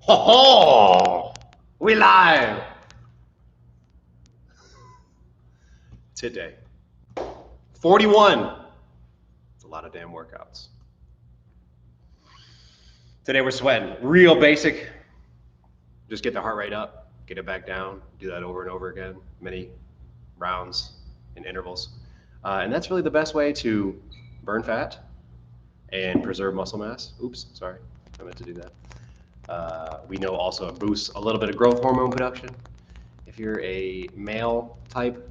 Ho ho! We live! It's hit day. 41. It's a lot of damn workouts. Today we're sweating. Real basic. Just get the heart rate up, get it back down, do that over and over again, many rounds and intervals. And that's really the best way to burn fat and preserve muscle mass. Oops, sorry, I meant to do that. We know also it boosts a little bit of growth hormone production. If you're a male type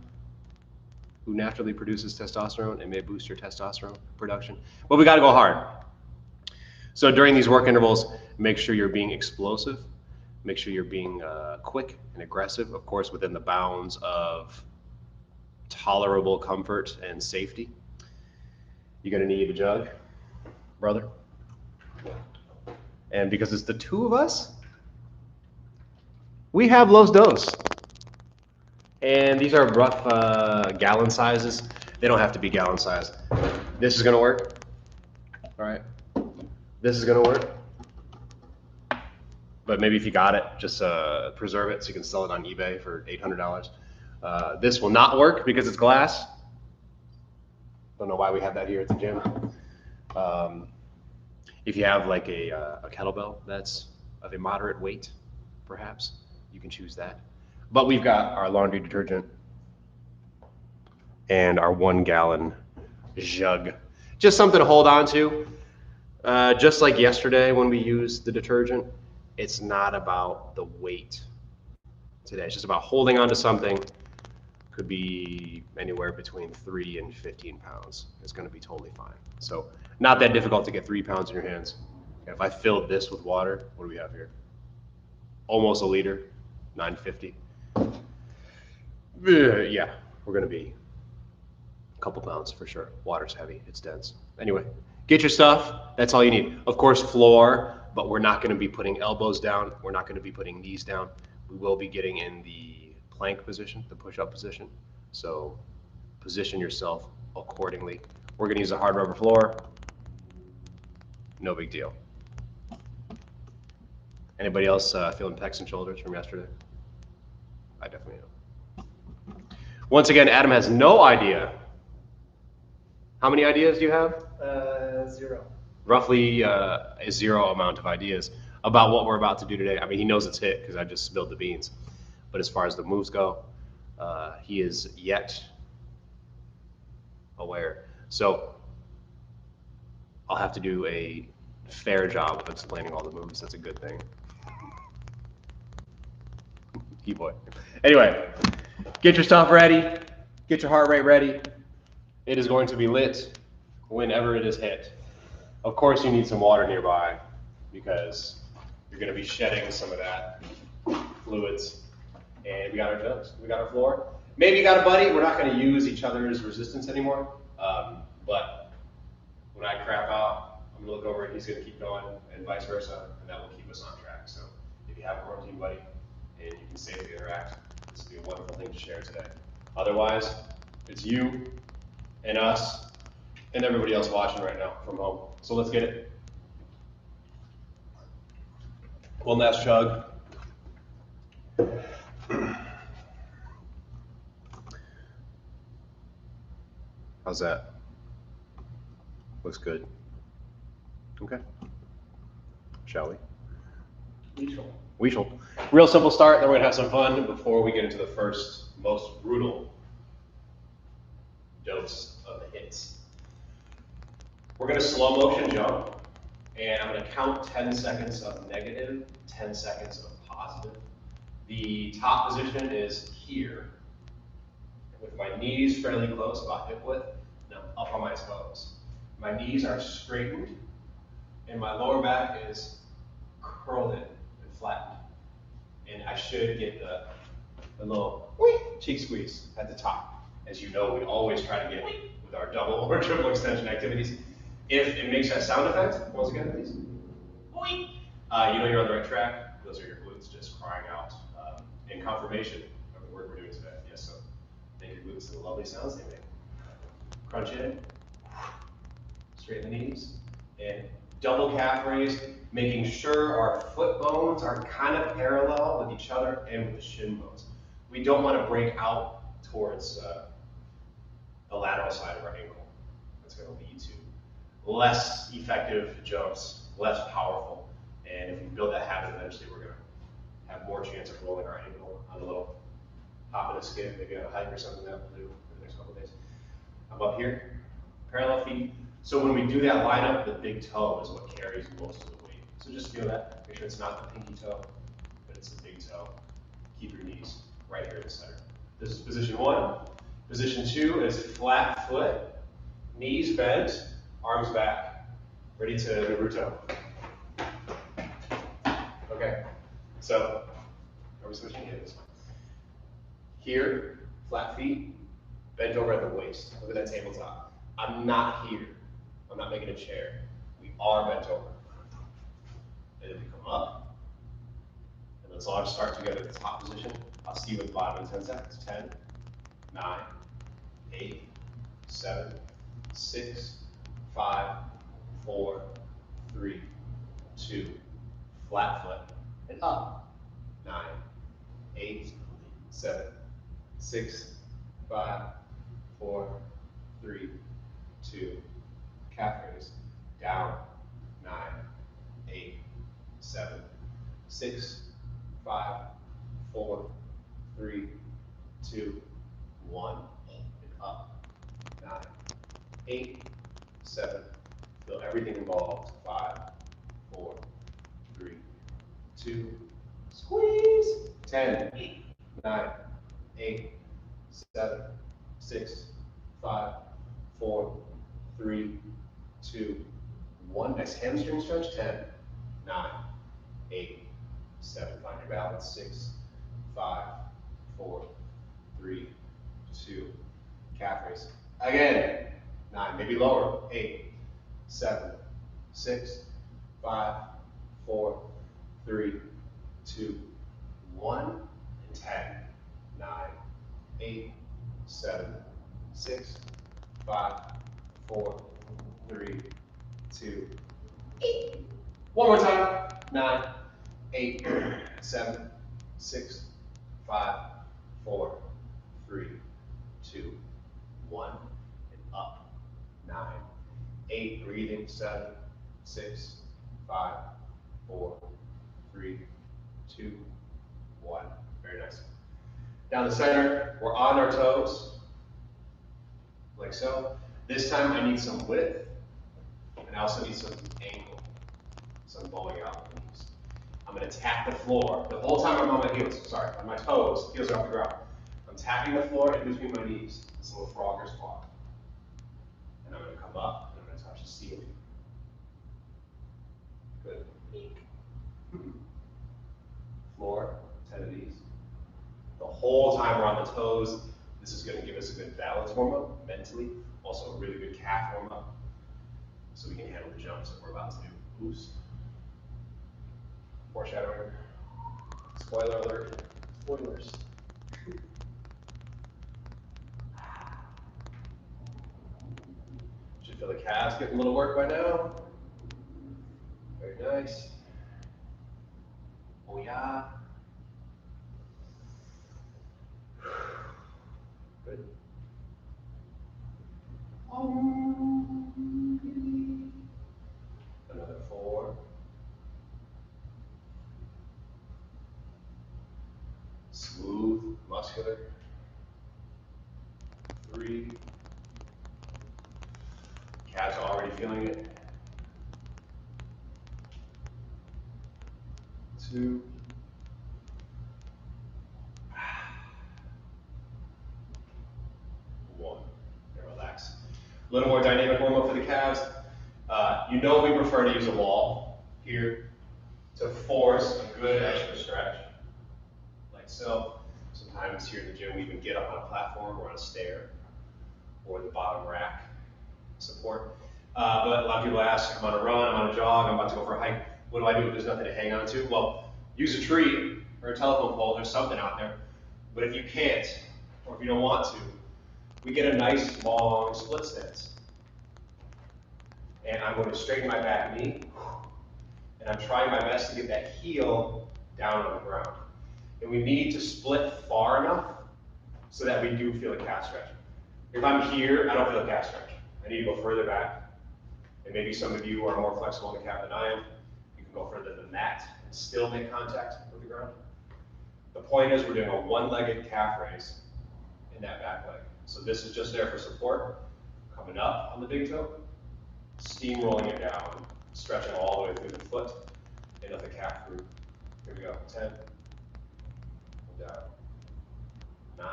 who naturally produces testosterone, it may boost your testosterone production. But we gotta go hard. So during these work intervals, make sure you're being explosive. Make sure you're being quick and aggressive, of course, within the bounds of tolerable comfort and safety. You're gonna need a jug, brother. And because it's the two of us, we have Los Dos. And these are rough gallon sizes. They don't have to be gallon sized. This is gonna work, all right? This is gonna work. But maybe if you got it, just preserve it so you can sell it on eBay for $800. This will not work because it's glass. Don't know why we have that here at the gym. If you have like a kettlebell that's of a moderate weight, perhaps, you can choose that. But we've got our laundry detergent and our 1 gallon jug. Just something to hold on to. Just like yesterday when we used the detergent, it's not about the weight today. It's just about holding on to something. Could be anywhere between 3 and 15 pounds. It's gonna be totally fine. So not that difficult to get 3 pounds in your hands. If I filled this with water, what do we have here? Almost a liter, 950. Yeah, we're gonna be a couple pounds for sure. Water's heavy, it's dense. Anyway, get your stuff, that's all you need. Of course, floor, but we're not gonna be putting elbows down. We're not gonna be putting knees down. We will be getting in the plank position, the push-up position. So position yourself accordingly. We're gonna use a hard rubber floor. No big deal. Anybody else feeling pecs and shoulders from yesterday? I definitely am. Once again, Adam has no idea. How many ideas do you have? 0. Roughly a 0 amount of ideas about what we're about to do today. I mean, he knows it's HIIT because I just spilled the beans. But as far as the moves go, he is yet aware. So I'll have to do a fair job of explaining all the moves. That's a good thing. Boy. Anyway, get your stuff ready. Get your heart rate ready. It is going to be lit whenever it is hit. Of course, you need some water nearby because you're going to be shedding some of that fluids. And we got our jugs. We got our floor. Maybe you got a buddy. We're not going to use each other's resistance anymore. But when I crap out, I'm going to look over and he's going to keep going and vice versa. And that will keep us on track. So if you have a quarantine buddy and you can safely interact, this will be a wonderful thing to share today. Otherwise, it's you and us and everybody else watching right now from home. So let's get it. One last chug. How's that? Looks good. Okay. Shall we? We shall. Real simple start, then we're gonna have some fun before we get into the first, most brutal dose of the hits. We're gonna slow motion jump, and I'm gonna count 10 seconds of negative, 10 seconds of positive. The top position is here, with my knees fairly close, about hip width, and I'm up on my toes. My knees are straightened, and my lower back is curled in and flattened. And I should get the little cheek squeeze at the top. As you know, we always try to get with our double or triple extension activities. If it makes that sound effect, once again, please. You know you're on the right track. Those are your glutes just crying out in confirmation of the work we're doing today. Yes, so make your glutes the lovely sounds they make. Crunch in, straighten the knees, and Double calf raise, making sure our foot bones are kind of parallel with each other and with the shin bones. We don't want to break out towards the lateral side of our ankle. That's going to lead to less effective jumps, less powerful, and if we build that habit, eventually we're going to have more chance of rolling our ankle on a little hop and a skip, maybe on a hike or something that we'll do for the next couple of days. I'm up here, parallel feet. So when we do that lineup, the big toe is what carries most of the weight. So just feel that. Make sure it's not the pinky toe, but it's the big toe. Keep your knees right here in the center. This is position 1. Position 2 is flat foot, knees bent, arms back. Ready to Naruto. Okay, so are we switching? Yeah, this one. Here, flat feet, bent over at the waist. Look at that tabletop. I'm not here. I'm not making a chair. We are bent over. And then we come up. And let's all just start together at the top position. I'll see you at the bottom in 10 seconds. 10, 9, 8, 7, 6, 5, 4, 3, 2, flat foot, and up. 9, 8, 7, 6, 5, 4, 3, 2, calf raise, down. 9, 8, 7, 6, 5, 4, 3, 2, 1, and up. 9, 8, 7, feel everything involved. 5, 4, 3, 2, squeeze. 10, 9, 8, 7, 6, 5, 4, 3, 2, 1. Next hamstring stretch. 10, 9, 8, 7. Find your balance. 6, 5, 4, 3, 2. Calf raise. Again. 9. Maybe lower. 8, 7, 6, 5, 4, 3, 2, 1. And 10, 9, 8, 7, 6, 5, 4, 3, 2, 8. One more time. 9, 8, 7, 6, 5, 4, 3, 2, 1. And up. 9, 8. Breathing. 7, 6, 5, 4, 3, 2, 1. Very nice. Down the center, we're on our toes, like so. This time I need some width, and I also need some angle, some bowing out the knees. I'm going to tap the floor the whole time I'm on my heels, sorry, on my toes, heels are off the ground. I'm tapping the floor in between my knees, this little frogger squat. And I'm going to come up, and I'm going to touch the ceiling. Good. Floor, 10 of these. The whole time we're on the toes, this is going to give us a good balance warm-up mentally, also a really good calf warm-up, so we can handle the jumps that we're about to do. Oops. Foreshadowing. Spoiler alert. Spoilers. Should feel the calves getting a little work by now. Very nice. Oh yeah. Good. Another 4. Smooth, muscular. 3. Calves are already feeling it. 2. And relax. A little more dynamic warm up for the calves. You know we prefer to use a wall here to force a good extra stretch, like so. Sometimes here in the gym we even get up on a platform or on a stair or the bottom rack support. But a lot of people ask, I'm on a run, I'm on a jog, I'm about to go for a hike. What do I do if there's nothing to hang on to? Well, use a tree or a telephone pole. There's something out there. But if you can't, or if you don't want to, we get a nice long split stance. And I'm going to straighten my back knee, and I'm trying my best to get that heel down on the ground. And we need to split far enough so that we do feel a calf stretch. If I'm here, I don't feel a calf stretch. I need to go further back. And maybe some of you are more flexible in the calf than I am. You can go further than that and still make contact with the ground. The point is we're doing a one-legged calf raise in that back leg. So this is just there for support, coming up on the big toe, steamrolling it down, stretching all the way through the foot into the calf group. Here we go, 10, down, 9,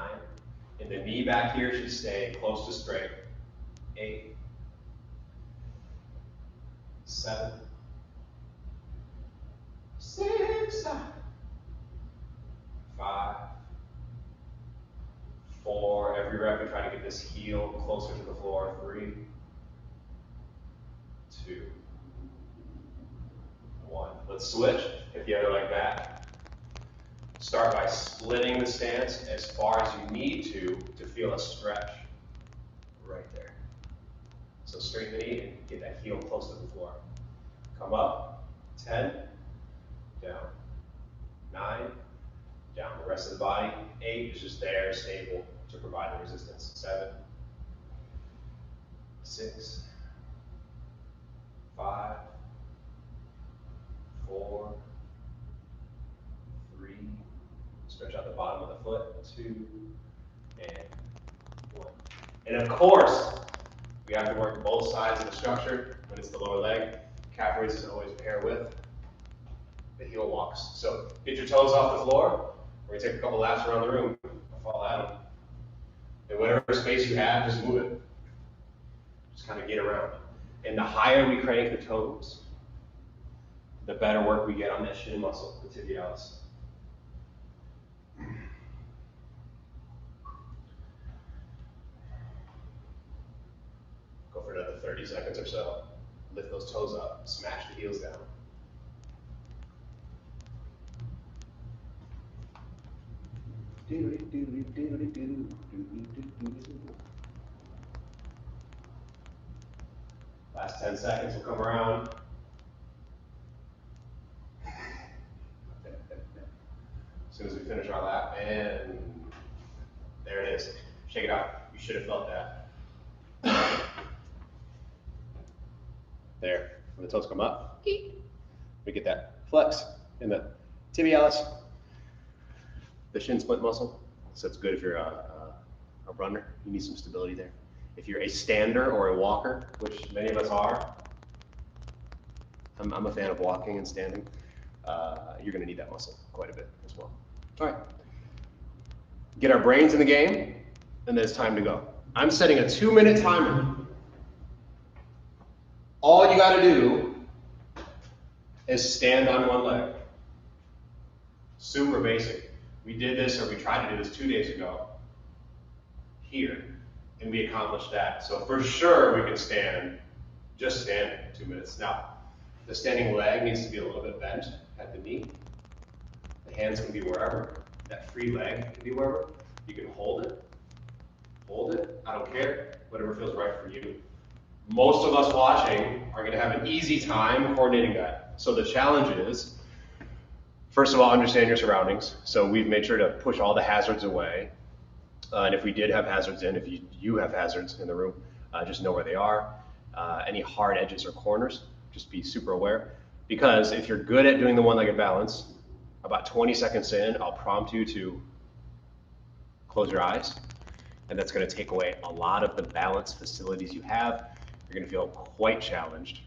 and the knee back here should stay close to straight, 8, 7, 6, 5, 4, every rep we try to get this heel closer to the floor, 3, 2, 1. Let's switch, hit the other leg back. Start by splitting the stance as far as you need to feel a stretch right there. So straighten the knee and get that heel close to the floor. Come up, 10, down, 9, down. The rest of the body, 8 is just there, stable to provide the resistance. 7, 6, 5, 4, 3, stretch out the bottom of the foot, 2, and 1. And of course, we have to work both sides of the structure when it's the lower leg. Calf raises always pair with the heel walks. So get your toes off the floor. We're gonna take a couple laps around the room. Fall out. And whatever space you have, just move it. Just kind of get around. And the higher we crank the toes, the better work we get on that shin muscle, the tibialis. Go for another 30 seconds or so. Lift those toes up, smash the heels down. Last 10 seconds will come around. As soon as we finish our lap, and there it is. Shake it out. You should have felt that. There. When the toes come up, we get that flex in the tibialis, the shin splint muscle. So it's good if you're a runner. You need some stability there. If you're a stander or a walker, which many of us are, I'm a fan of walking and standing, you're going to need that muscle quite a bit as well. All right. Get our brains in the game, and then it's time to go. I'm setting a 2-minute timer. All you got to do is stand on one leg. Super basic. We did this, or we tried to do this 2 days ago here, and we accomplished that. So for sure we can stand, just stand 2 minutes. Now, the standing leg needs to be a little bit bent at the knee. The hands can be wherever. That free leg can be wherever. You can hold it, I don't care, whatever feels right for you. Most of us watching are gonna have an easy time coordinating that. So the challenge is, first of all, understand your surroundings. So we've made sure to push all the hazards away. And if we did have hazards if you have hazards in the room, just know where they are. Any hard edges or corners, just be super aware. Because if you're good at doing the one-legged balance, about 20 seconds in, I'll prompt you to close your eyes. And that's gonna take away a lot of the balance facilities you have. You're gonna feel quite challenged.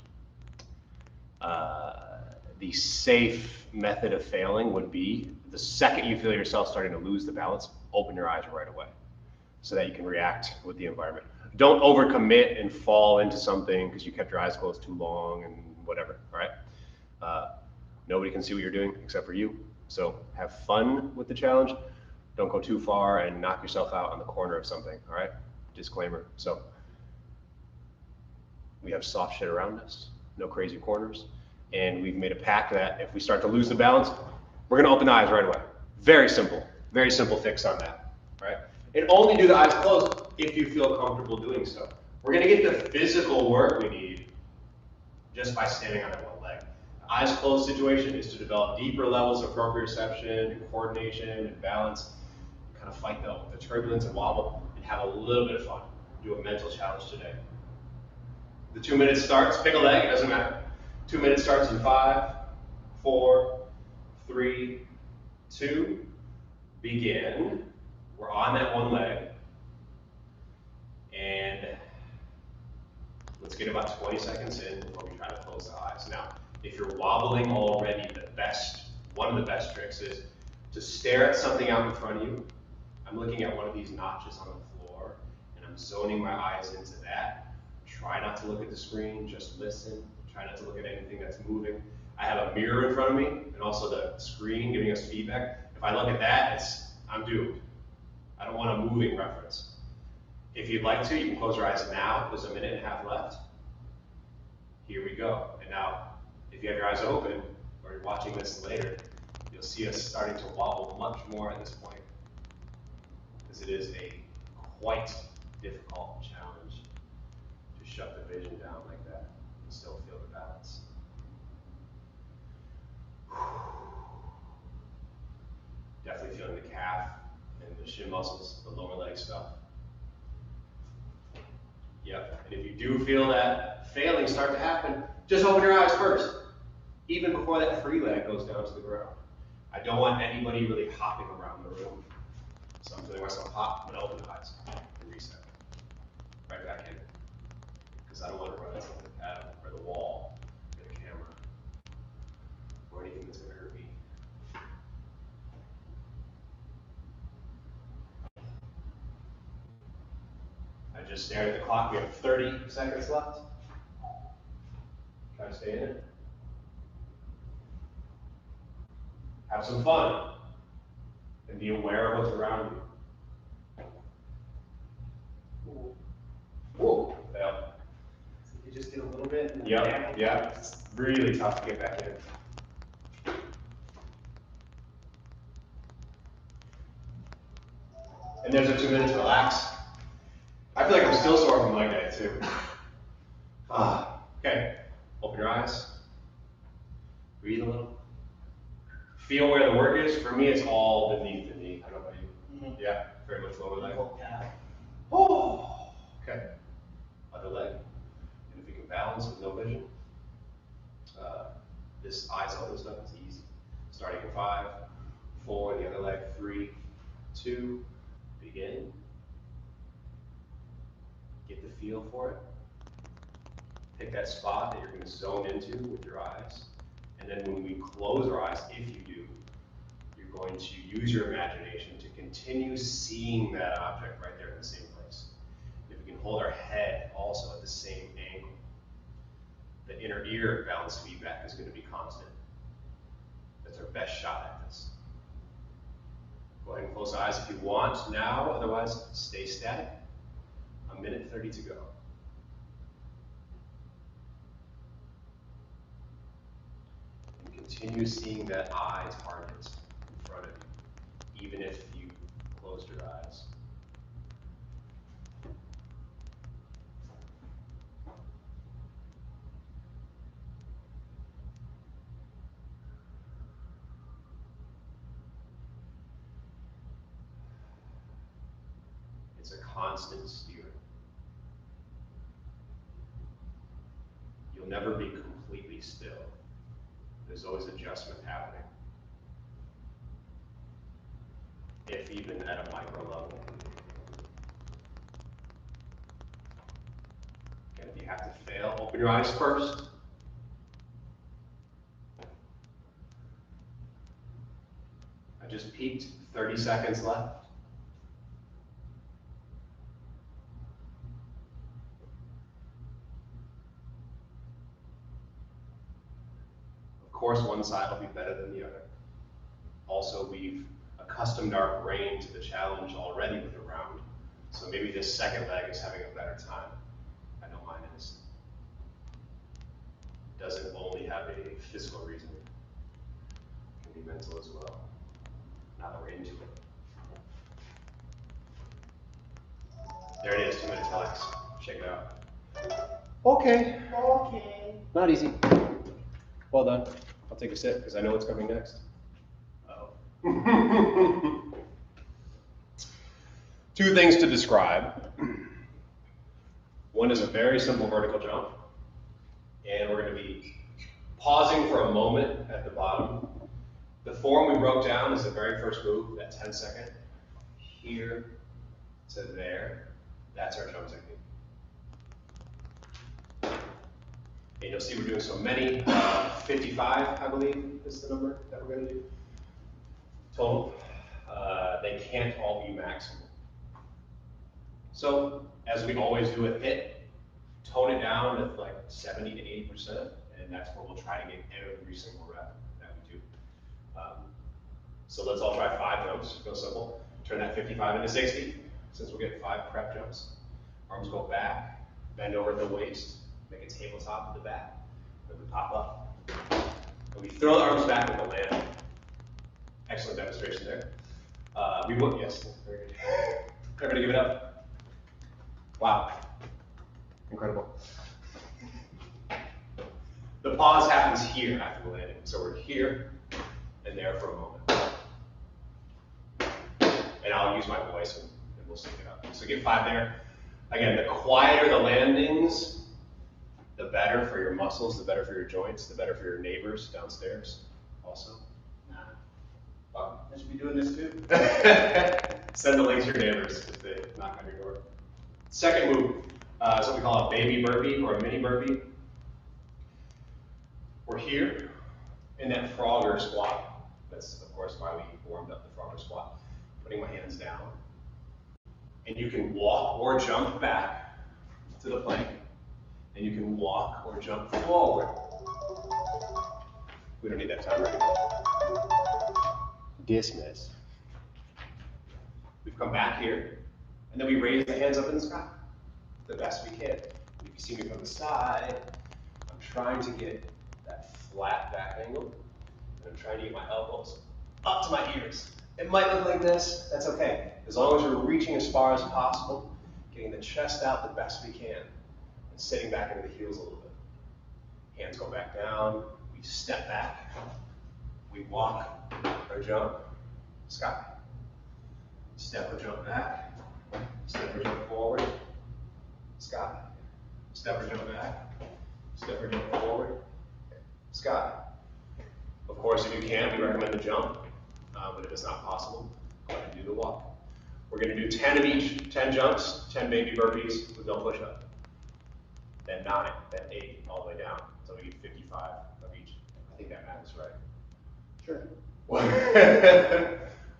The safe method of failing would be the second you feel yourself starting to lose the balance, open your eyes right away so that you can react with the environment. Don't overcommit and fall into something because you kept your eyes closed too long and whatever, all right? Nobody can see what you're doing except for you. So have fun with the challenge. Don't go too far and knock yourself out on the corner of something, all right? Disclaimer. So we have soft shit around us, no crazy corners. And we've made a pact that if we start to lose the balance, we're gonna open the eyes right away. Very simple fix on that, right? And only do the eyes closed if you feel comfortable doing so. We're gonna get the physical work we need just by standing on that one leg. The eyes closed situation is to develop deeper levels of proprioception and coordination and balance, kind of fight the turbulence and wobble, and have a little bit of fun. Do a mental challenge today. The 2 minutes starts, pick a leg, it doesn't matter. 2 minutes starts in 5, 4, 3, 2, begin. We're on that one leg. And let's get about 20 seconds in before we try to close the eyes. Now, if you're wobbling already, one of the best tricks is to stare at something out in front of you. I'm looking at one of these notches on the floor, and I'm zoning my eyes into that. Try not to look at the screen, just listen. Try not to look at anything that's moving. I have a mirror in front of me, and also the screen giving us feedback. If I look at that, I'm doomed. I don't want a moving reference. If you'd like to, you can close your eyes now. There's a minute and a half left. Here we go. And now, if you have your eyes open, or you're watching this later, you'll see us starting to wobble much more at this point, because it is a quite difficult challenge to shut the vision down like that and still feel the balance. Definitely feeling the calf and the shin muscles, the lower leg stuff. Yep, and if you do feel that failing start to happen, just open your eyes first, even before that free leg goes down to the ground. I don't want anybody really hopping around the room. So I'm feeling myself hop, I'm gonna open the eyes and reset. Right back in. Because I don't want to run into the paddle or the wall or the camera or anything that's gonna hurt me. I just stared at the clock, we have 30 seconds left. Try to stay in it. Have some fun. And be aware of what's around you. Whoa, fail. So you just do a little bit. And Yep. It's really tough to get back in. And there's a 2 minutes relax. I feel like I'm still sore from leg day too. Okay, open your eyes. Breathe a little. Feel where the work is. For me, it's all beneath the knee. I don't know about you. Mm-hmm. Yeah, very much lower leg. Yeah. Oh, okay. Other leg. And if you can balance with no vision, this eyes open stuff is easy. Starting in 5, 4, the other leg, 3, 2, begin. Get the feel for it. Pick that spot that you're going to zone into with your eyes. And then when we close our eyes, if you do, you're going to use your imagination to continue seeing that object right there in the same place. If we can hold our head also at the same angle, the inner ear balance feedback is going to be constant. That's our best shot at this. Go ahead and close eyes if you want now, otherwise stay static. A minute 30 to go. And continue seeing that eye target in front of you, even if you closed your eyes. It's a constant steering. You'll never be completely still. There's always adjustment happening. If even at a micro level. And if you have to fail, open your eyes first. I just peeked, 30 seconds left. Of course, one side will be better than the other. Also, we've accustomed our brain to the challenge already with a round. So maybe this second leg is having a better time. I know mine is. It doesn't only have a physical reason. It can be mental as well. Now that we're into it. There it is, 2 minutes relax. Check it out. Okay. Okay. Not easy. Well done. I'll take a sip because I know what's coming next. Uh-oh. Two things to describe. One is a very simple vertical jump, and we're going to be pausing for a moment at the bottom. The form we broke down is the very first move, that 10-second. Here to there. That's our jump technique. And you'll see we're doing so many. 55, I believe, is the number that we're going to do. Total. They can't all be maximal. So, as we always do with HIIT, tone it down to like 70 to 80%, and that's where we'll try to get every single rep that we do. So let's all try 5 jumps, real simple. Turn that 55 into 60, since we'll get 5 prep jumps. Arms go back, bend over at the waist, make a tabletop at the back, and we pop up. And we throw the arms back with the land. Excellent demonstration there. We will, yes, very good. Everybody give it up. Wow, incredible. The pause happens here after the landing. So we're here and there for a moment. And I'll use my voice and we'll sync it up. So get 5 there. Again, the quieter the landings, the better for your muscles, the better for your joints, the better for your neighbors downstairs also. I should be doing this too. Send the link to your neighbors if they knock on your door. Second move is what we call a baby burpee or a mini burpee. We're here in that Frogger squat. That's, of course, why we warmed up the Frogger squat. Putting my hands down. And you can walk or jump back to the plank. And you can walk or jump forward. We don't need that timer anymore. Dismiss. We've come back here, and then we raise the hands up in the sky the best we can. If you see me from the side, I'm trying to get that flat back angle, and I'm trying to get my elbows up to my ears. It might look like this, that's okay. As long as you're reaching as far as possible, getting the chest out the best we can, and sitting back into the heels a little bit. Hands go back down, we step back, we walk or jump, sky. Step or jump back, step or jump forward, sky. Step or jump back, step or jump forward, sky. Of course, if you can, we recommend the jump, but if it's not possible, go ahead and do the walk. We're going to do 10 of each, 10 jumps, 10 baby burpees with no push-up. Then 9, then 8, all the way down, until we get 55 of each. I think that math is right. Sure. 1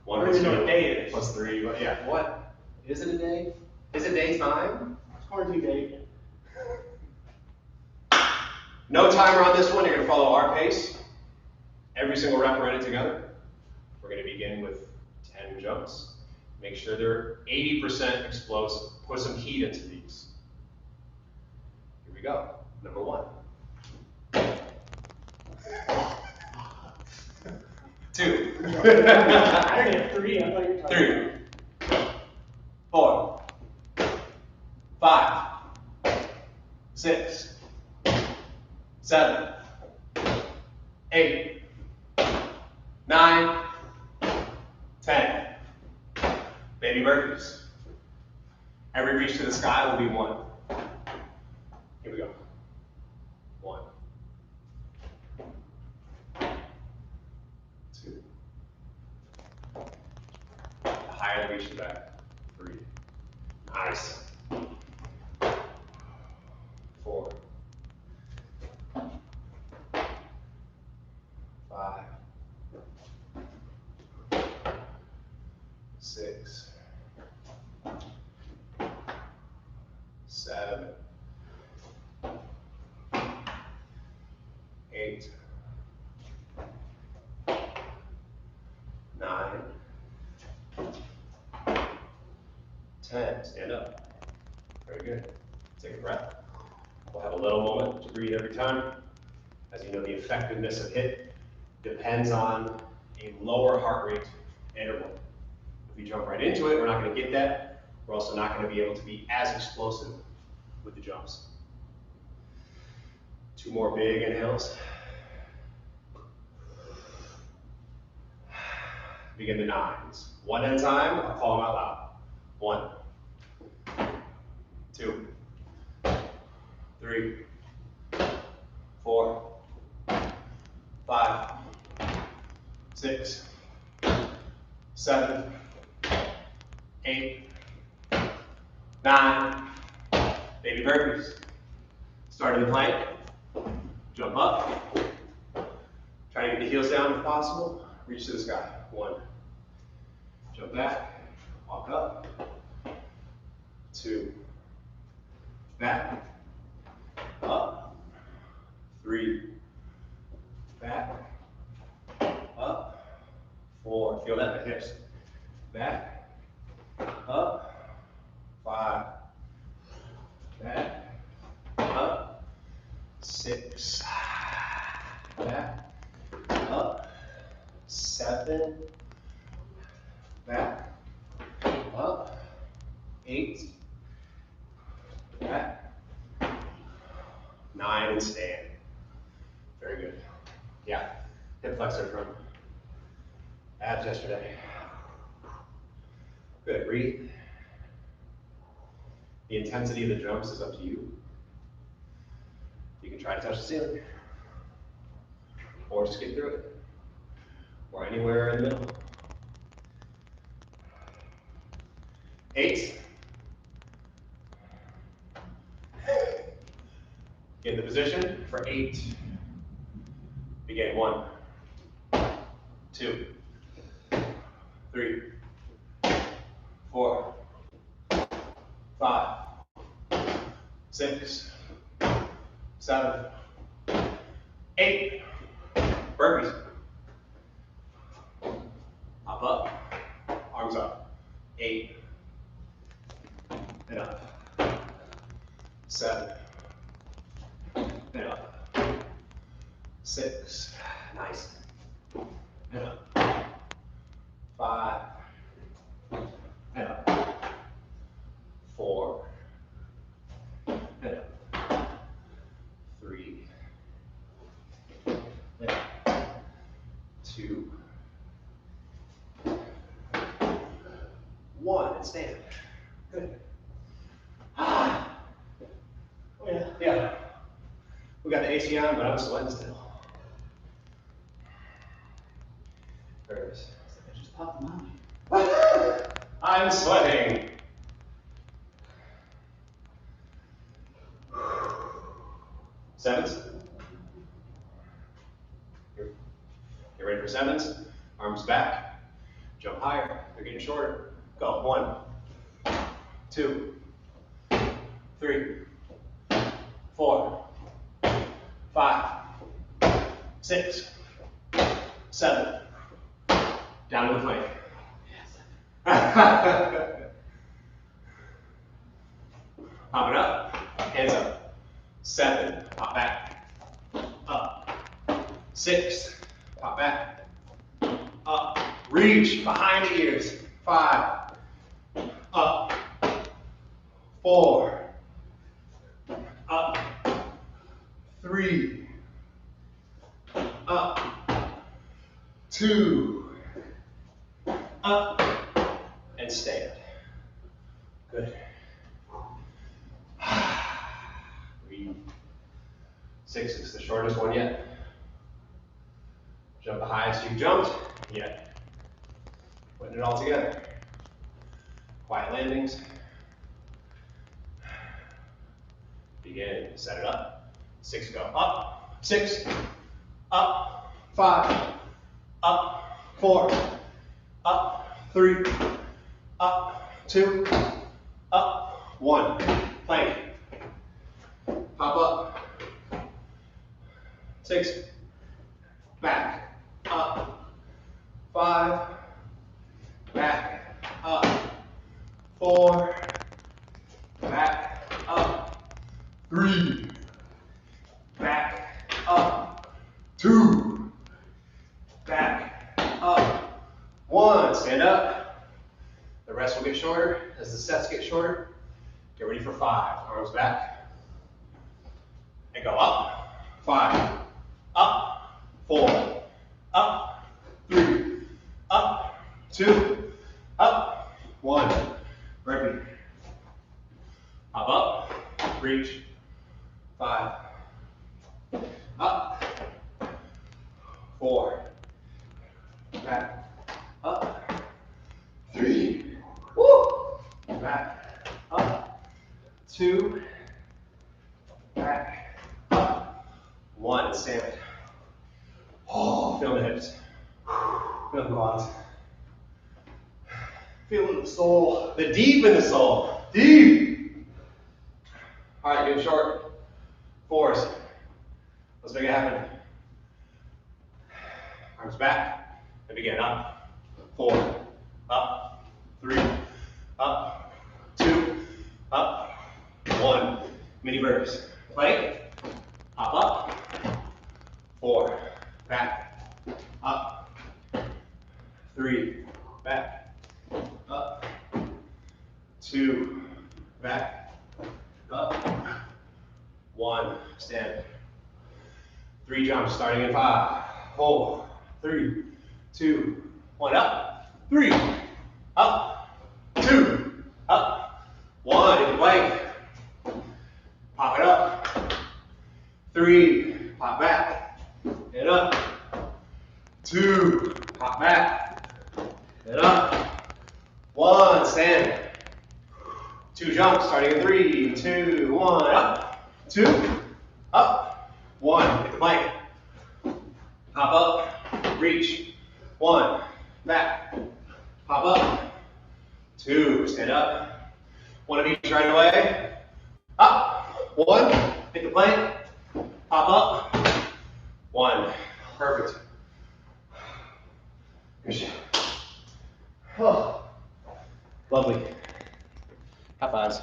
plus 2 plus 3, but yeah. What? Is it a day? Is it daytime? It's quarantine day. No timer on this one. You're going to follow our pace. Every single rep we're in it together. We're going to begin with 10 jumps. Make sure they're 80% explosive. Put some heat into these. Here we go. Number 1. 2. I already have 3. I thought you were talking 3. 4. 5. 6. 7. 8. 9. 10. Baby burpees. Every reach to the sky will be 1. Here we go. 1. 2. The higher the reach, the better. 3. Nice. 4. 5. 6. 7. 8. 9. 10. Stand up. Very good. Take a breath. We'll have a little moment to breathe every time. As you know, the effectiveness of HIIT depends on a lower heart rate interval. If we jump right into it, we're not going to get that. We're also not going to be able to be as explosive with the jumps. 2 more big inhales. Begin the 9s. 1 at a time, I'll call them out loud. 1, 2, 3, 4, 5, 6, 7, 8, 9. Baby burpees. Start in the plank. Jump up. Try to get the heels down if possible. Reach to the sky. 1. Jump back. Walk up. 2. Back. Up. 3. Back. Up. 4. Feel that in the hips. Back. Up. 5. Back. Up. 6. Back. Up. 7. Back. Up. 8. Back. 9 and stand. Very good. Yeah. Hip flexor from abs yesterday. Good. Breathe. The intensity of the jumps is up to you. You can try to touch the ceiling, or just get through it, or anywhere in the middle. 8. Get in the position for 8. Begin. 1, 2, 3, 4, 5, 6, 7, 8. Burpees. Hop up, arms up. 8 and up. 7 and up. 6. Nice. And up. 5 and up. 4 and up. 3 and up. 2, 1, and stand. Good. Oh yeah. Yeah. We got the AC on, but I'm sweating still. There it is. I just popped them out. I'm sweating. Sevens. Get ready for sevens. Arms back. Jump higher. They're getting shorter. Go. 1, 2, 3, 4, 5, 6, 7. Down to the plank. Pop it up. Hands up. 7. Pop back. Up. 6. Pop back. Up. Reach behind the ears. 5. Up. 4. Up. 3. Up. 2. Up. And stand. Good. Breathe. 6 is the shortest one yet. Jump the highest you've jumped yet. Putting it all together. Quiet landings. Begin. Set it up. 6 go. Up. 6. Up. 5. Up. 4. Up. 3. Up. 2. Up. 1. Plank. Hop up. 6. Back. Up. 5. Back. Up. 4. Back. Up. 3. Back. Up. 2. Back. Up. 1. Stand up. The rest will get shorter as the sets get shorter. Get ready for 5. Arms back. And go up. 5, up, 4, up, 3, up, 2, up, 1. Repeat. Hop up, reach, 5, up, 4, back, up, 3, woo, back, up, 2, back, up, 1, and stand. Oh, feel the hips, feel the quads. Feeling the soul. The deep in the soul, deep. All right, good short. 4s. Let's make it happen. Arms back, and begin. Up, 4, up, 3, up, 2, up, 1. Mini burpees. Plank, hop up, 4, back, up, 3, back, up, 2, back, up, 1, stand. 3 jumps starting in 5, 4, 3, 2, 1, up, 3, up, 2, up, 1, in plank. Pop it up, 3, pop back, and up, 2, pop back, and up, 1, stand. 2 jumps starting in 3, 2, 1, up, 2, up, 1, hit the plank. Hop up, reach, 1, back, hop up, 2, stand up, 1 of each right away, up, 1, hit the plank, hop up, 1, perfect. Good shit. Oh, lovely. High fives.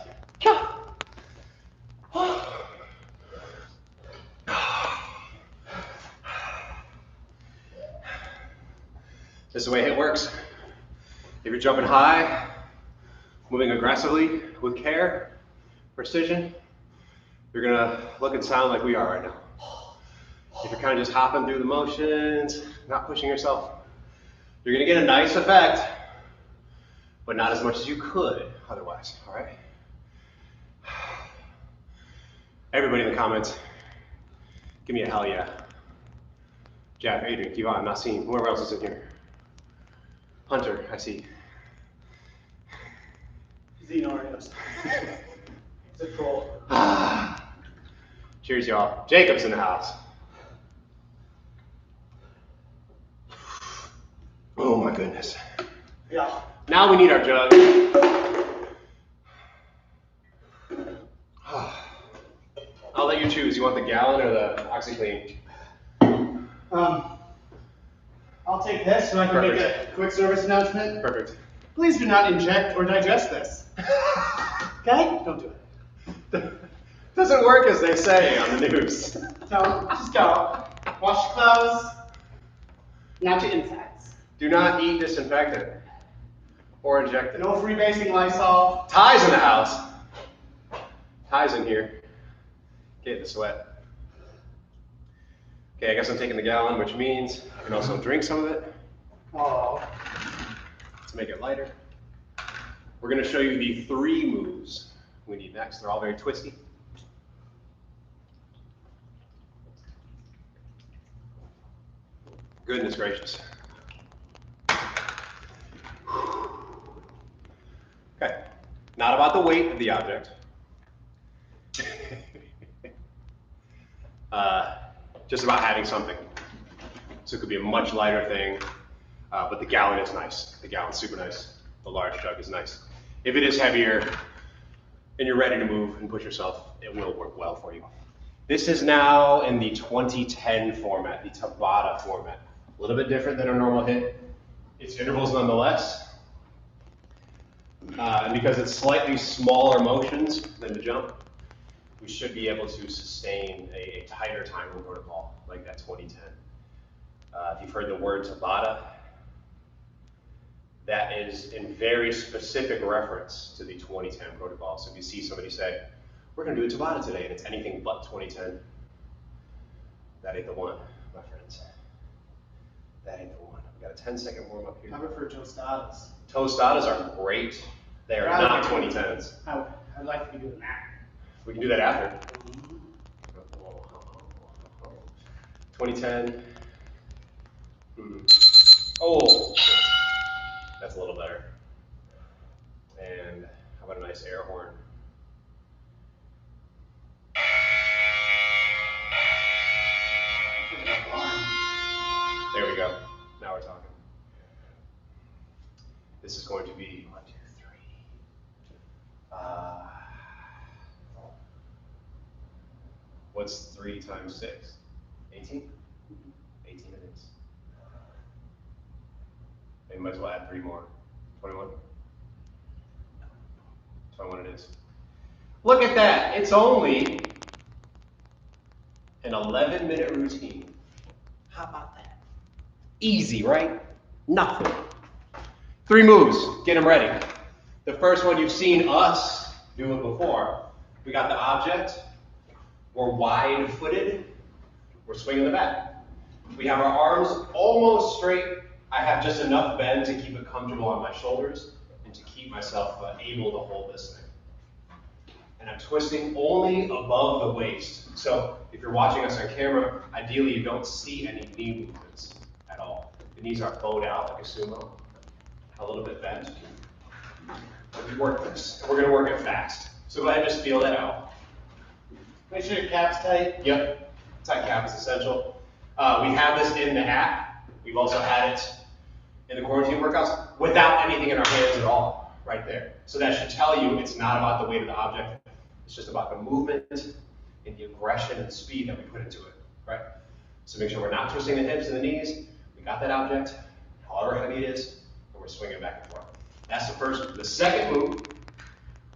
This is the way HIIT works. If you're jumping high, moving aggressively with care, precision, you're gonna look and sound like we are right now. If you're kind of just hopping through the motions, not pushing yourself, you're gonna get a nice effect, but not as much as you could otherwise, all right? Everybody in the comments, give me a hell yeah. Jack, Adrian, Kevon, I'm not seeing. Whoever else is in here. Hunter, I see. Xenorius. It's a troll. Cheers, y'all. Jacob's in the house. Oh my goodness. Yeah. Now we need our jug. I'll let you choose. You want the gallon or the OxyClean? I'll take this so I can make a quick service announcement. Perfect. Please do not inject or digest this. Okay? Don't do it. Doesn't work as they say on the news. Don't. Just go. Wash your clothes. Not your insides. Do not eat disinfectant or inject it. No freebasing Lysol. Ty's in the house. Ty's in here. Get the sweat. Okay, I guess I'm taking the gallon, which means I can also drink some of it. Oh. To make it lighter. We're going to show you the 3 moves we need next. They're all very twisty. Goodness gracious. Okay, not about the weight of the object. Just about having something. So it could be a much lighter thing, but the gallon is nice. The gallon's super nice. The large jug is nice. If it is heavier and you're ready to move and push yourself, it will work well for you. This is now in the 2010 format, the Tabata format. A little bit different than our normal HIIT. It's intervals nonetheless. And because it's slightly smaller motions than the jump, we should be able to sustain a tighter timing protocol like that 2010. If you've heard the word Tabata, that is in very specific reference to the 2010 protocol. So if you see somebody say, we're going to do a Tabata today, and it's anything but 2010, That ain't the one, my friends. That ain't the one. We got a 10-second warm up here. I prefer tostadas. Tostadas are great. They are not 2010s. I'd like to be doing that. We can do that after. 2010. Oh, that's a little better. And how about a nice air horn? There we go. Now we're talking. This is going to be 1, 2, 3. What's 3 times 6? 18? 18 it is. And you might as well add 3 more. 21? 21 it is. Look at that. It's only an 11-minute routine. How about that? Easy, right? Nothing. 3 moves. Get them ready. The first one you've seen us do it before. We got the object. We're wide-footed. We're swinging the bat. We have our arms almost straight. I have just enough bend to keep it comfortable on my shoulders and to keep myself able to hold this thing. And I'm twisting only above the waist. So if you're watching us on camera, ideally you don't see any knee movements at all. The knees are bowed out like a sumo, a little bit bent. And we work this, and we're going to work it fast. So go ahead and just feel that out. Make sure your cap's tight. Yep, tight cap is essential. We have this in the app. We've also had it in the quarantine workouts without anything in our hands at all, right there. So that should tell you it's not about the weight of the object. It's just about the movement and the aggression and speed that we put into it, right? So make sure we're not twisting the hips and the knees. We got that object, however heavy it is, and we're swinging back and forth. That's the first move. The second move,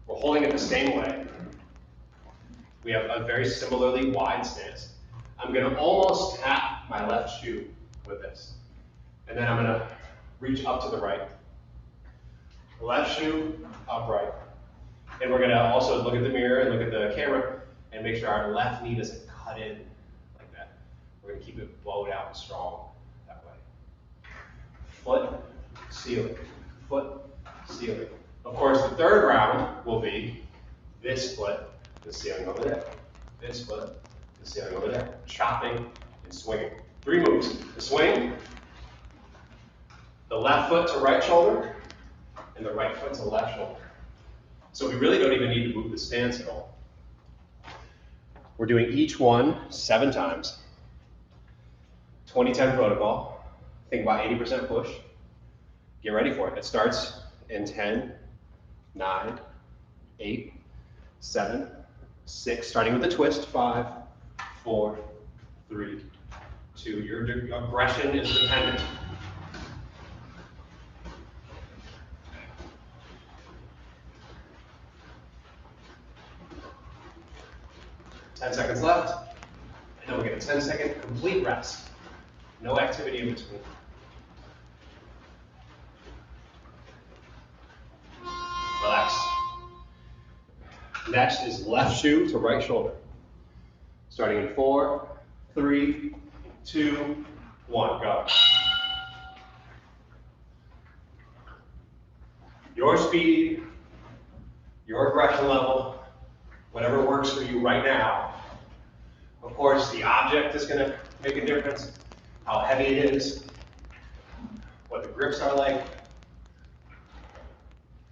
we're holding it the same way. We have a very similarly wide stance. I'm going to almost tap my left shoe with this. And then I'm going to reach up to the right. Left shoe, upright. And we're going to also look at the mirror and look at the camera and make sure our left knee doesn't cut in like that. We're going to keep it bowed out and strong that way. Foot, ceiling. Foot, ceiling. Of course, the third round will be this foot, the ceiling over there. This foot, the ceiling over there. Chopping and swinging. 3 moves. The swing, the left foot to right shoulder, and the right foot to left shoulder. So we really don't even need to move the stance at all. We're doing each one 7 times. 20-10 protocol. Think about 80% push. Get ready for it. It starts in 10, 9, 8, 7, 6, starting with a twist. 5, 4, 3, 2. Your aggression is dependent. Ten seconds left, and then we'll get a 10-second complete rest. No activity in between. Relax. Next is left shoe to right shoulder. Starting in 4, 3, 2, 1, go. Your speed, your aggression level, whatever works for you right now. Of course, the object is going to make a difference, how heavy it is, what the grips are like.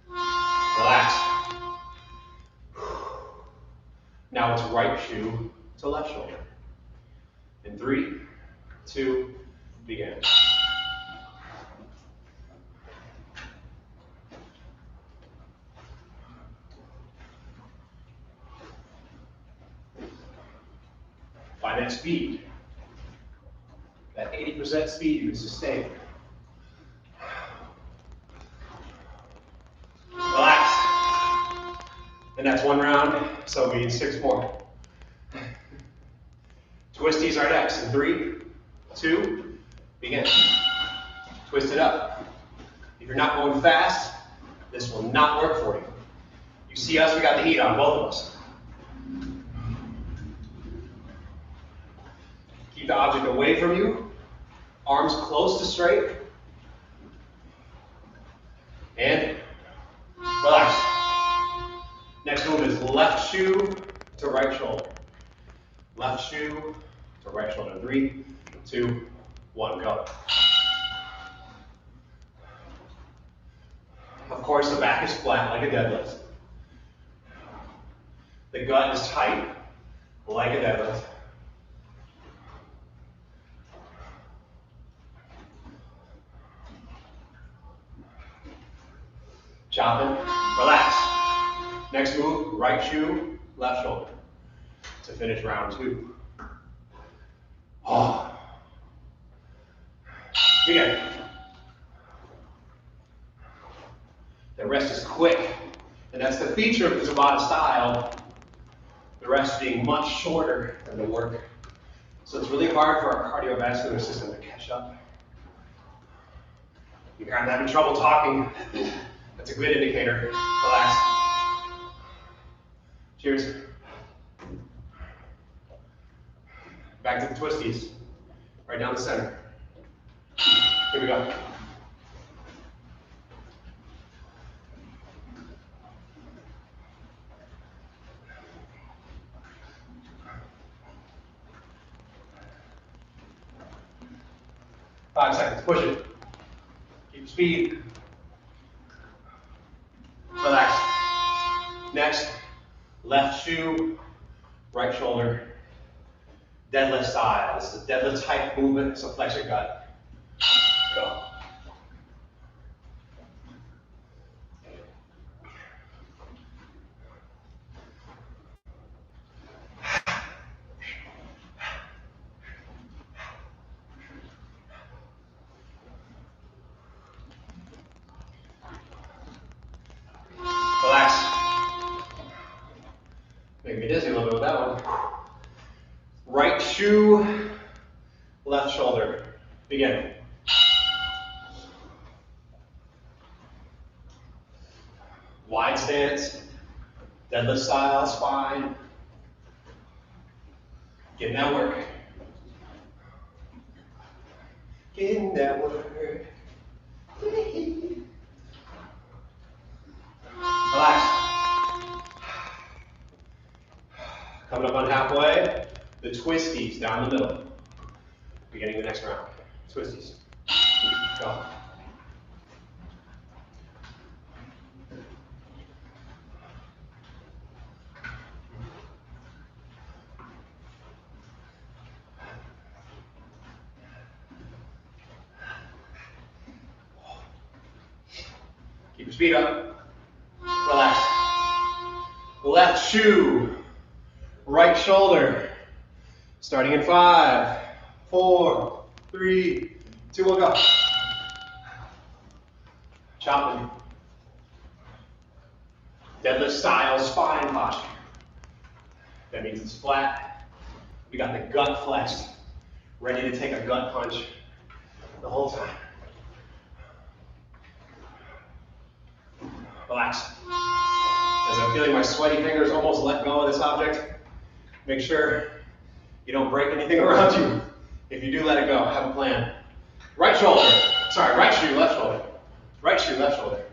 Relax. Now it's right shoe to left shoulder. In 3, 2, begin. Find that speed, that 80% speed you can sustain. Relax. And that's 1 round, so we need 6 more. Twisties are next. In 3, 2, begin. Twist it up. If you're not going fast, this will not work for you. You see us, we got the heat on, both of us. Keep Keep the object away from you. Arms close to straight. And relax. Next move is left shoe to right shoulder. Left shoe to right shoulder. 3, 2, 1, go. Of course, the back is flat like a deadlift. The gut is tight like a deadlift. Chopping, relax. Next move, right shoe, left shoulder. To finish round 2. Oh. Again. The rest is quick, and that's the feature of the Tabata style. The rest being much shorter than the work. So it's really hard for our cardiovascular system to catch up. You're kind of having trouble talking. That's a good indicator. Relax. Cheers. Back to the twisties. Right down the center. Here we go. Five seconds. Push it. Keep speed. Relax. Next, left shoe, right shoulder. Deadlift style. This is a deadlift type movement, so flex your gut. Go. Relax. Make me dizzy a little bit with that one. Right shoe, left shoulder. Begin. Wide stance, deadlift style, spine. Getting that work. Getting that work. Relax. Coming up on halfway, the twisties down the middle. Beginning the next round. Twisties. Go. Keep your speed up. Relax. Left shoe. Right shoulder. Starting in 5, 4, 3, 2, 1, go. Chopping. Deadlift style spine posture. That means it's flat. We got the gut flexed. Ready to take a gut punch the whole time. Relax. As I'm feeling my sweaty fingers almost let go of this object, make sure you don't break anything around you. If you do, let it go. Have a plan. Right shoulder. Sorry, right shoe, left shoulder. Right shoe, left shoulder.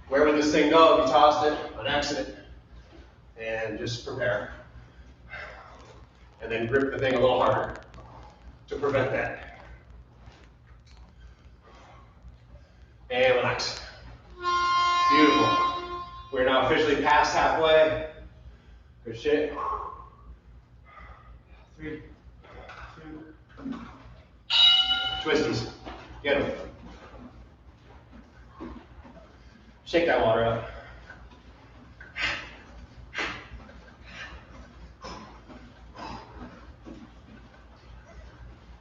Where would this thing go if you tossed it on accident? And just prepare. And then grip the thing a little harder to prevent that. And relax. Beautiful. We're now officially past halfway. Good shit. 3, 2, twisties. Get them. Shake that water up.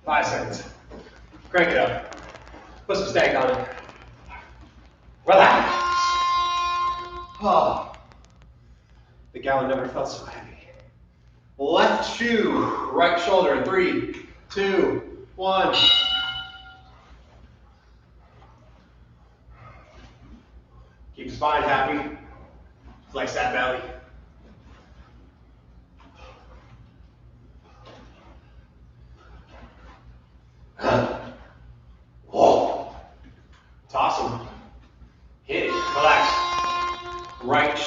Five seconds. Crank it up. Put some stank on it. Relax. Oh. The gallon never felt so heavy. Left shoe, right shoulder. 3, 2, 1. Keep the spine happy. Flex that belly.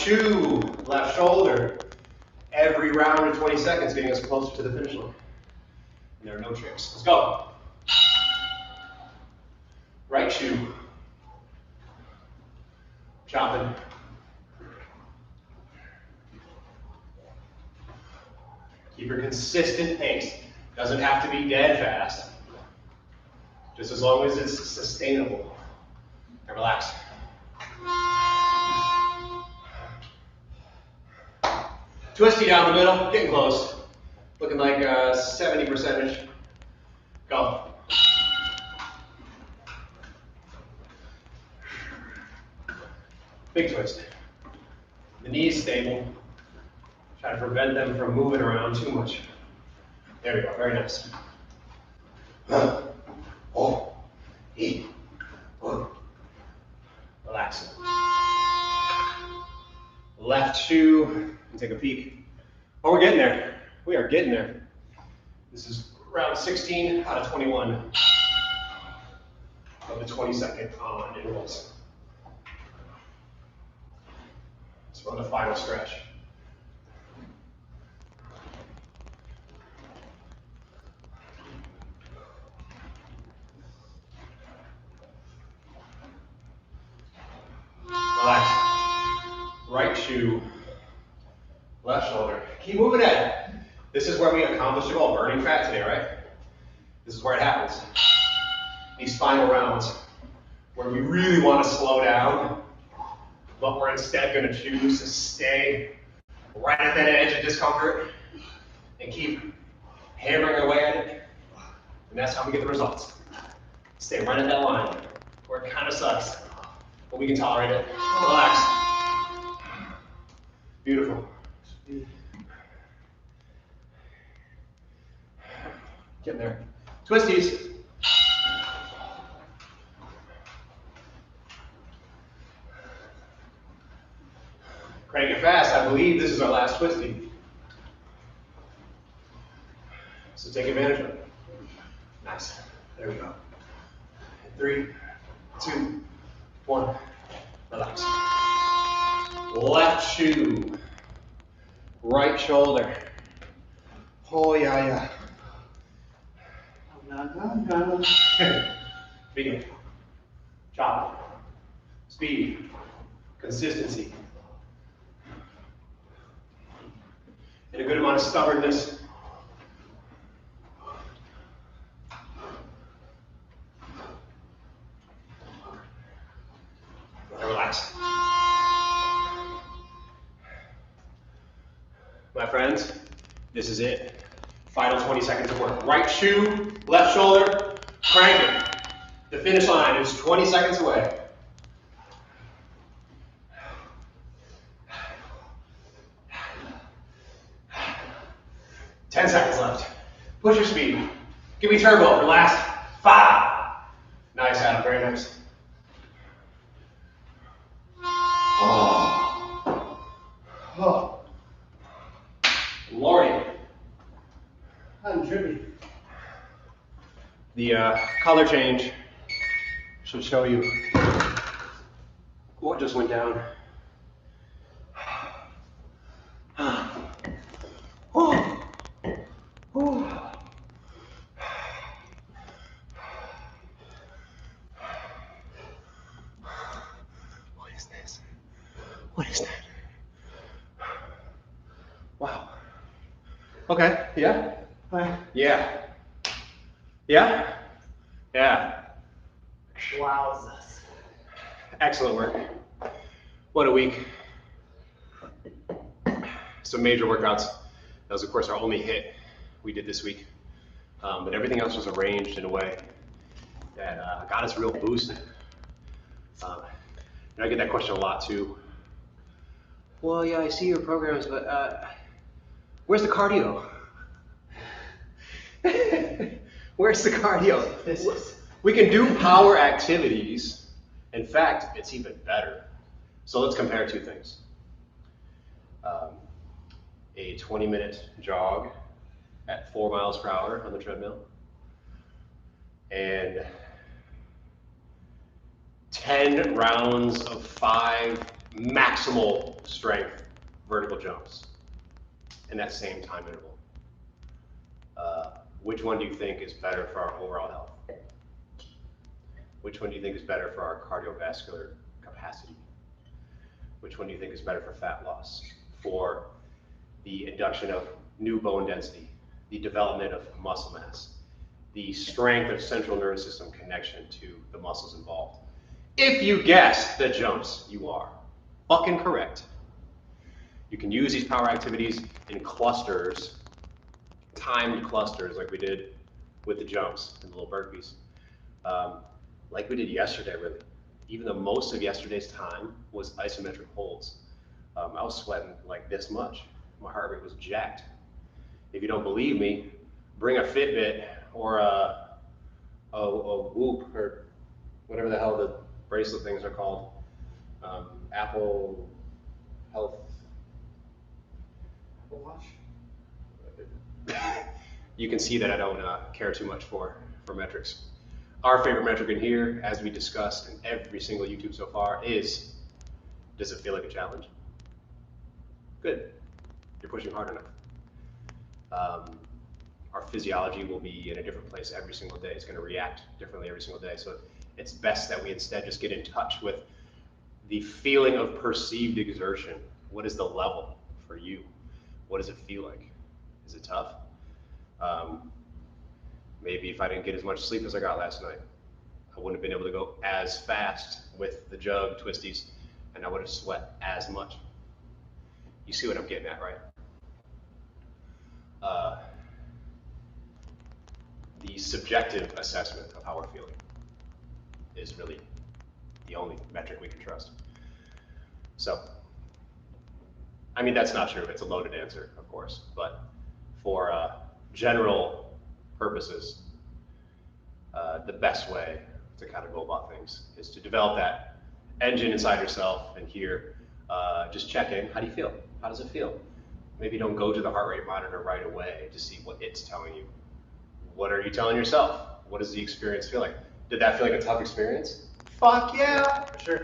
shoe, left shoulder. Every round of 20 seconds getting us closer to the finish line. And there are no tricks. Let's go. Right shoe. Chopping. Keep your consistent pace. Doesn't have to be dead fast. Just as long as it's sustainable. And relax. Twisty down the middle, getting close. Looking like 70%-ish. Go. Big twist. The knees stable. Try to prevent them from moving around too much. There we go, very nice. Relax. Left shoe, and take a peek. Oh, we're getting there. We are getting there. This is round 16 out of 21 of the 20-second on intervals. Let's run the final stretch. Relax. Right shoe, left shoulder. Keep moving it. This is where we accomplished all burning fat today, right? This is where it happens. These final rounds, where we really want to slow down, but we're instead going to choose to stay right at that edge of discomfort and keep hammering away at it. And that's how we get the results. Stay right at that line where it kind of sucks, but we can tolerate it. Relax. Beautiful. Getting there. Twisties. Crank it fast. I believe this is our last twisty. So take advantage of it. Nice. There we go. 3, 2, 1. Relax. Left shoe. Right shoulder. Oh, yeah. Begin. Chop. Speed. Consistency. And a good amount of stubbornness. And relax. My friends, this is it. Final 20 seconds of work. Right shoe, left shoulder, crank it. The finish line is 20 seconds away. Ten seconds left. Push your speed. Give me turbo for last 5. Nice, Adam. Very nice. Oh. Lordy. I'm trippy. The color change should show you what just went down. What is this? What is that? Wow. Okay, yeah? Yeah. Yeah? Yeah. Wowzers. Excellent work. What a week. Some major workouts. That was, of course, our only hit we did this week. But everything else was arranged in a way that got us real boosted. And I get that question a lot too. Well, yeah, I see your programs, but where's the cardio? Where's the cardio? We can do power activities. In fact, it's even better. So let's compare two things. A 20-minute jog at 4 miles per hour on the treadmill, and 10 rounds of 5 maximal strength vertical jumps in that same time interval. Which one do you think is better for our overall health? Which one do you think is better for our cardiovascular capacity? Which one do you think is better for fat loss, for the induction of new bone density, the development of muscle mass, the strength of central nervous system connection to the muscles involved? If you guessed the jumps, you are fucking correct. You can use these power activities in clusters, timed clusters, like we did with the jumps and the little burpees. Like we did yesterday, really. Even though most of yesterday's time was isometric holds, I was sweating like this much. My heart rate was jacked. If you don't believe me, bring a Fitbit or a Whoop or whatever the hell the bracelet things are called. Apple Health. Apple Watch. You can see that I don't care too much for metrics. Our favorite metric in here, as we discussed in every single YouTube so far, is, does it feel like a challenge? Good. You're pushing hard enough. Our physiology will be in a different place every single day. It's going to react differently every single day. So it's best that we instead just get in touch with the feeling of perceived exertion. What is the level for you? What does it feel like? Is it tough? Maybe if I didn't get as much sleep as I got last night, I wouldn't have been able to go as fast with the jug twisties, and I would have sweat as much. You see what I'm getting at, right? The subjective assessment of how we're feeling is really the only metric we can trust. So, I mean, that's not true. It's a loaded answer, of course, but for general purposes, the best way to kind of go about things is to develop that engine inside yourself, and here, just check in. How do you feel? How does it feel? Maybe don't go to the heart rate monitor right away to see what it's telling you. What are you telling yourself? What does the experience feel like? Did that feel like a tough experience? Fuck yeah! For sure.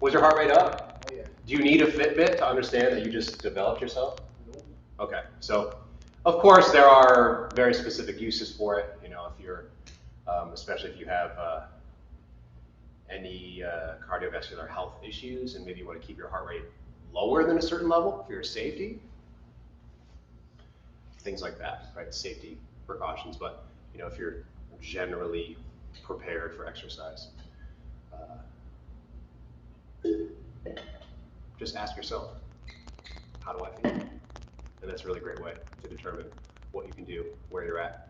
Was your heart rate up? Oh yeah. Do you need a Fitbit to understand that you just developed yourself? Nope. Okay, so of course there are very specific uses for it. You know, if you're, especially if you have any cardiovascular health issues, and maybe you want to keep your heart rate lower than a certain level for your safety, things like that, right? Safety precautions. But you know, if you're generally prepared for exercise, just ask yourself, how do I feel? And that's a really great way to determine what you can do, where you're at.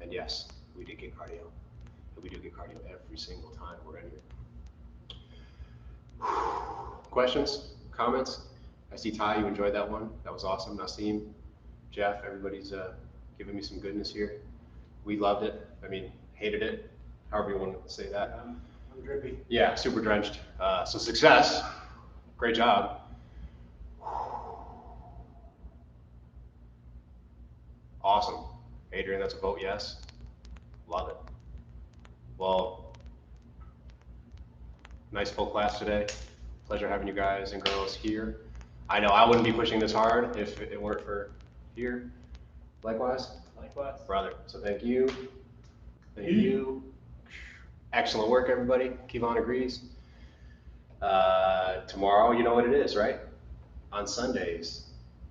And yes, we did get cardio. And we do get cardio every single time we're in here. Questions? Comments? I see Ty, you enjoyed that one. That was awesome. Nasim, Jeff, everybody's giving me some goodness here. We loved it. I mean, hated it. However you want to say that. I'm drippy. Yeah, super drenched. So success. Great job. Awesome. Adrian, that's a vote yes. Love it. Well, nice full class today. Pleasure having you guys and girls here. I know I wouldn't be pushing this hard if it weren't for here. Likewise? Likewise. Brother. So thank you. Thank you. Excellent work, everybody. Kevon agrees. Tomorrow, you know what it is, right? On Sundays,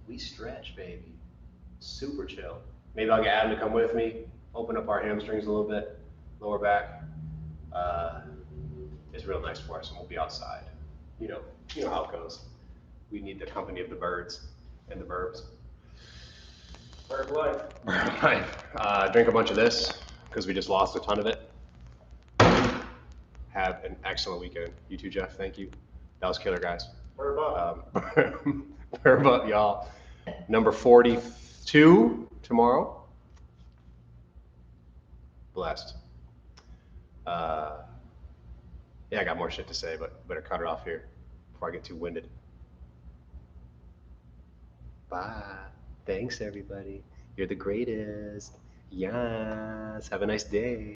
we stretch, baby. Super chill. Maybe I'll get Adam to come with me, open up our hamstrings a little bit, lower back. It's real nice for us, and we'll be outside. You know how it goes. We need the company of the birds and the burbs. Bird life. Bird life. Drink a bunch of this, because we just lost a ton of it. Have an excellent weekend. You too, Jeff. Thank you. That was killer, guys. Bird up. Bird up, y'all. Number 42 tomorrow. Blessed. Yeah, I got more shit to say, but better cut it off here before I get too winded. Bye. Thanks, everybody. You're the greatest. Yes. Have a nice day.